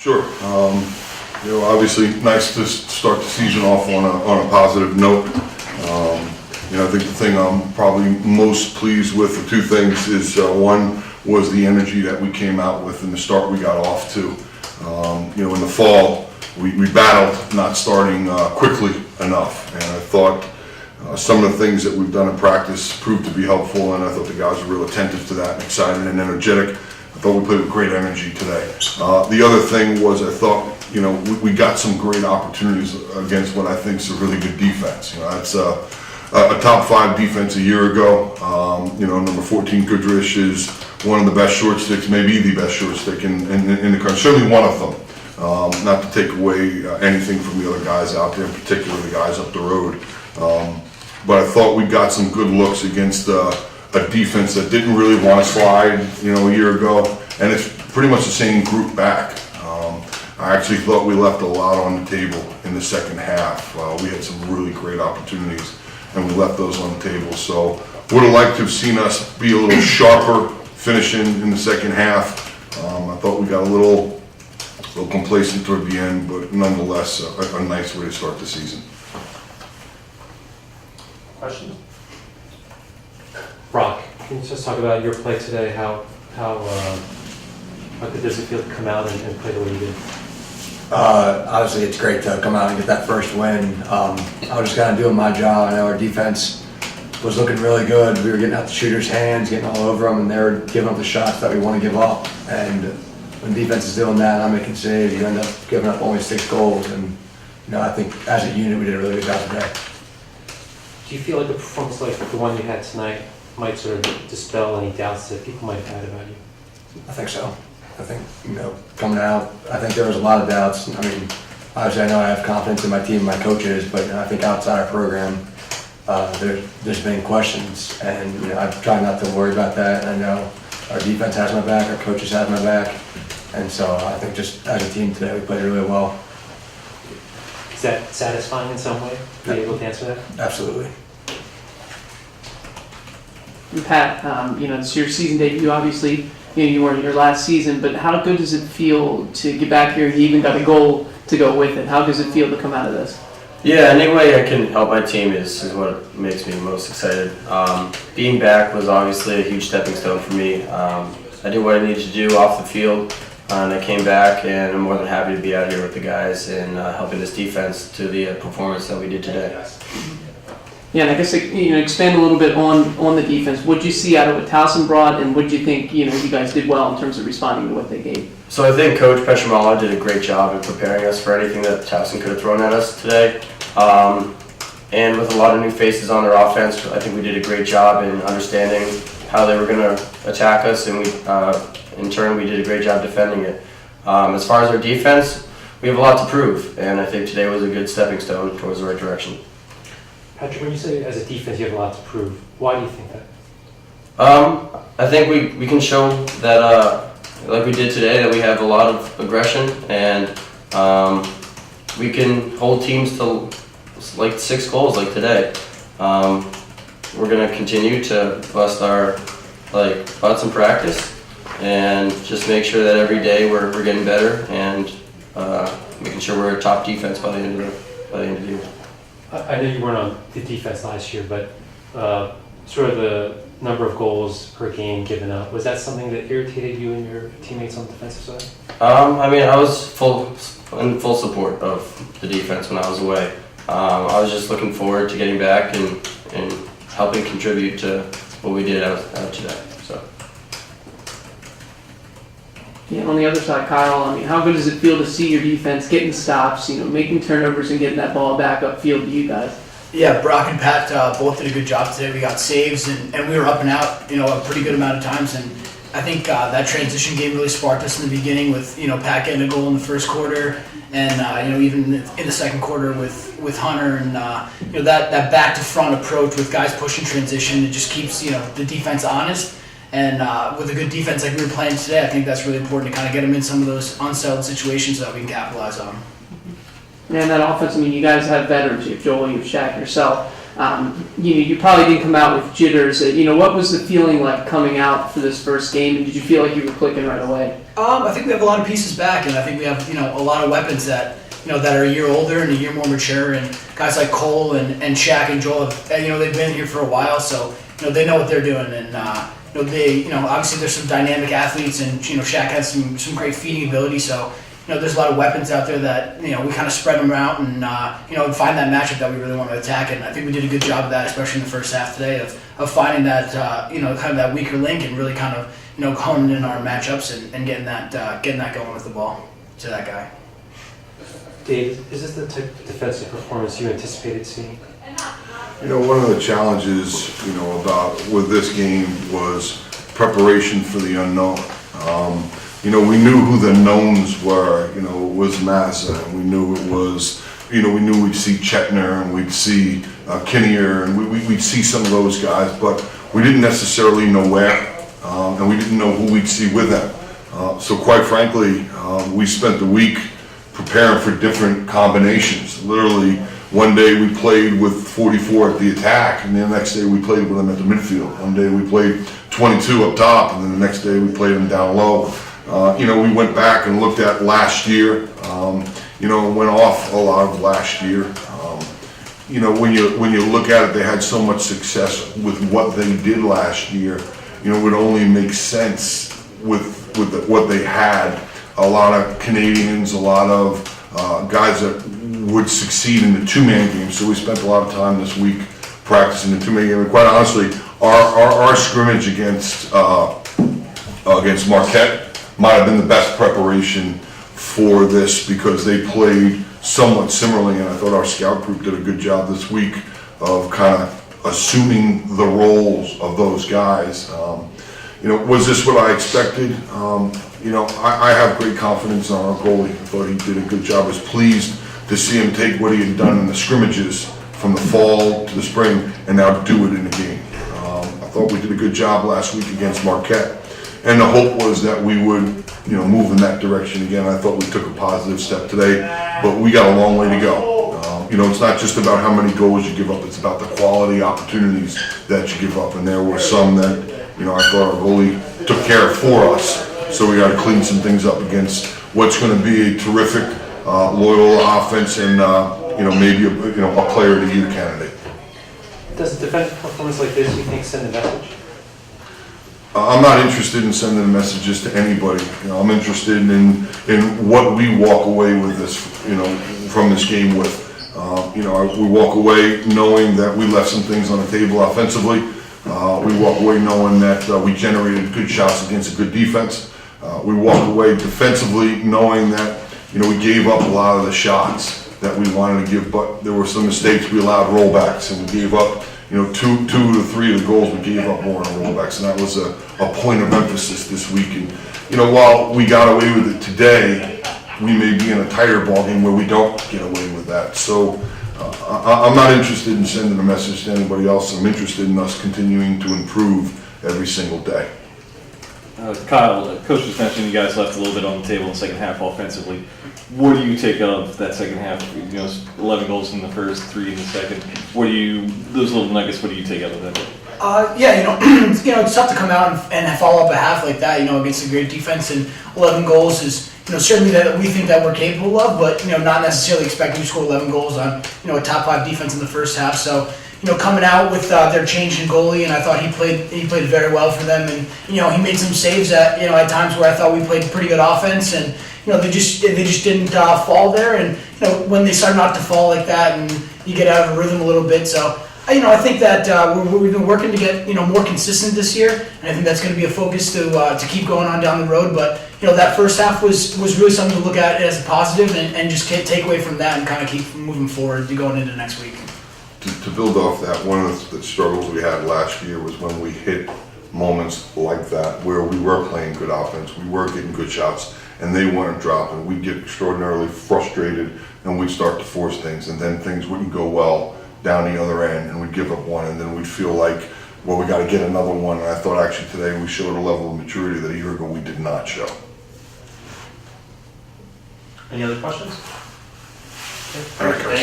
Sure. Obviously, nice to start the season off on a positive note. I think the thing I'm probably most pleased with, the two things, is one was the energy that we came out with and the start we got off to. In the fall, we battled not starting quickly enough, and I thought some of the things that we've done in practice proved to be helpful, and I thought the guys were real attentive to that and excited and energetic. I thought we played with great energy today. The other thing was I thought, we got some great opportunities against what I think is a really good defense. That's a top 5 defense a year ago. Number 14 Goodrich is one of the best short sticks, maybe the best short stick in the country, certainly one of them. Not to take away anything from the other guys out there, in particular the guys up the road. But I thought we got some good looks against a defense that didn't really want to slide, a year ago, and it's pretty much the same group back. I actually thought we left a lot on the table in the second half. We had some really great opportunities, and we left those on the table. So would have liked to have seen us be a little sharper finishing in the second half. I thought we got a little complacent toward the end, but nonetheless a nice way to start the season. Questions? Brock, can you just talk about your play today? How good does it feel to come out and play the way you did? Obviously, it's great to come out and get that first win. I was just kind of doing my job. I know our defense was looking really good. We were getting out the shooters' hands, getting all over them, and they were giving up the shots that we want to give up. And when defense is doing that, I'm making saves, you end up giving up only 6 goals. And I think as a unit, we did a really good job today. Do you feel like a performance like the one you had tonight might sort of dispel any doubts that people might have had about you? I think so. I think, coming out, I think there was a lot of doubts. I mean, obviously I know I have confidence in my team and my coaches, but I think outside our program, there's been questions, and I've tried not to worry about that. I know our defense has my back, our coaches have my back, and so I think just as a team today, we played really well. Is that satisfying in some way? Are you able to answer that? Absolutely. Pat, it's your season debut, obviously. You were in your last season, but how good does it feel to get back here? You even got a goal to go with it. How does it feel to come out of this? Yeah, any way I can help my team is what makes me most excited. Being back was obviously a huge stepping stone for me. I did what I needed to do off the field, and I came back, and I'm more than happy to be out here with the guys and helping this defense to the performance that we did today. Yeah, and I guess expand a little bit on the defense. What did you see out of what Towson brought, and what did you think you guys did well in terms of responding to what they gave? So I think Coach Petramala did a great job in preparing us for anything that Towson could have thrown at us today. And with a lot of new faces on their offense, I think we did a great job in understanding how they were going to attack us, and in turn we did a great job defending it. As far as our defense, we have a lot to prove, and I think today was a good stepping stone towards the right direction. Patrick, when you say as a defense you have a lot to prove, why do you think that? I think we can show that, like we did today, that we have a lot of aggression, and we can hold teams to like 6 goals like today. We're going to continue to bust our butts in practice and just make sure that every day we're getting better and making sure we're a top defense by the end of the year. I know you weren't on the defense last year, but sort of the number of goals per game given up, was that something that irritated you and your teammates on the defensive side? I was in full support of the defense when I was away. I was just looking forward to getting back and helping contribute to what we did out today. So. Yeah, on the other side, Kyle, how good does it feel to see your defense getting stops, making turnovers and getting that ball back upfield to you guys? Yeah, Brock and Pat both did a good job today. We got saves and we were up and out, a pretty good amount of times. And I think that transition game really sparked us in the beginning with, Pat getting a goal in the first quarter, and even in the second quarter with Hunter, and that back to front approach with guys pushing transition. It just keeps the defense honest. And with a good defense like we were playing today, I think that's really important to kind of get them in some of those unsettled situations so that we can capitalize on them. And that offense, you guys have veterans. You have Joel, you have Shaq, yourself. You probably didn't come out with jitters. What was the feeling like coming out for this first game, and did you feel like you were clicking right away? I think we have a lot of pieces back, and I think we have a lot of weapons that that are a year older and a year more mature, and guys like Cole and Shaq and Joel have, they've been here for a while, so they know what they're doing, and they obviously there's some dynamic athletes, and Shaq has some great feeding ability, so there's a lot of weapons out there that we kind of spread them out and find that matchup that we really want to attack, and I think we did a good job of that, especially in the first half today of finding that kind of that weaker link and really kind of honing in our matchups and getting that going with the ball to that guy. Dave, is this the type of defensive performance you anticipated seeing? One of the challenges, about with this game was preparation for the unknown. We knew who the knowns were, it was Mazza, and we knew it was, we knew we'd see Chetner and we'd see Kinnear and we'd see some of those guys, but we didn't necessarily know where, and we didn't know who we'd see with them. So quite frankly, we spent the week preparing for different combinations. Literally, one day we played with 44 at the attack, and the next day we played with them at the midfield. One day we played 22 up top, and then the next day we played them down low. We went back and looked at last year, went off a lot of last year. When you look at it, they had so much success with what they did last year. It would only make sense with what they had. A lot of Canadians, a lot of guys that would succeed in the two-man game. So we spent a lot of time this week practicing the two-man game. And quite honestly, our scrimmage against Marquette might have been the best preparation for this because they played somewhat similarly, and I thought our scout group did a good job this week of kind of assuming the roles of those guys. Was this what I expected? I have great confidence in our goalie. I thought he did a good job. I was pleased to see him take what he had done in the scrimmages from the fall to the spring and now do it in the game. I thought we did a good job last week against Marquette. And the hope was that we would, move in that direction again. I thought we took a positive step today, but we got a long way to go. It's not just about how many goals you give up, it's about the quality opportunities that you give up. And there were some that, I thought our goalie took care of for us. So we got to clean some things up against what's going to be a terrific, loyal offense and, maybe a player of the year candidate. Does a defensive performance like this, you think, send a message? I'm not interested in sending messages to anybody. I'm interested in what we walk away with this, from this game with. We walk away knowing that we left some things on the table offensively. We walk away knowing that we generated good shots against a good defense. We walk away defensively knowing that, we gave up a lot of the shots that we wanted to give, but there were some mistakes. We allowed rollbacks and we gave up, 2 to 3 of the goals, we gave up more on rollbacks, and that was a point of emphasis this week. And, while we got away with it today, we may be in a tighter ballgame where we don't get away with that. So I'm not interested in sending a message to anybody else. I'm interested in us continuing to improve every single day. Kyle, Coach was mentioning you guys left a little bit on the table in the second half offensively. What do you take of that second half? 11 goals in the first, 3 in the second. Those little nuggets, what do you take out of that? It's tough to come out and follow up a half like that, against a great defense, and 11 goals is, certainly that we think that we're capable of, but, not necessarily expecting to score 11 goals on, a top 5 defense in the first half. So, coming out with their change in goalie, and I thought he played very well for them, and, he made some saves at times where I thought we played pretty good offense, and, they just didn't fall there, and, when they start not to fall like that, and you get out of a rhythm a little bit, so, I think that we've been working to get more consistent this year, and I think that's going to be a focus to keep going on down the road. But that first half was really something to look at as a positive, and just take away from that and kind of keep moving forward to going into next week. To build off that, one of the struggles we had last year was when we hit moments like that where we were playing good offense, we were getting good shots, and they weren't dropping. We'd get extraordinarily frustrated, and we'd start to force things, and then things wouldn't go well down the other end, and we'd give up one, and then we'd feel like, well, we got to get another one. And I thought actually today we showed a level of maturity that a year ago we did not show. Any other questions? All right, Coach.